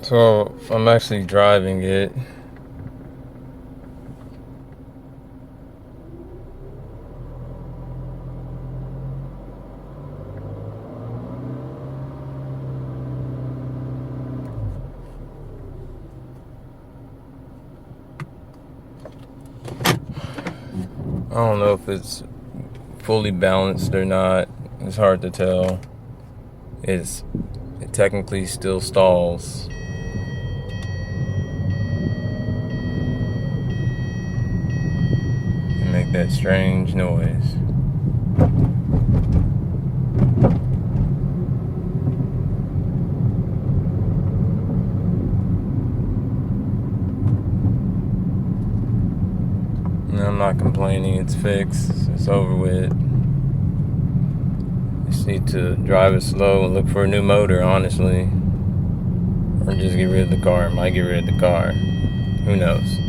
So I'm actually driving it. I don't know if it's fully balanced or not. It's hard to tell. It technically still stalls. And make that strange noise. And I'm not complaining, it's fixed, it's over with. Just need to drive it slow and look for a new motor, honestly. Or just get rid of the car. I might get rid of the car. Who knows?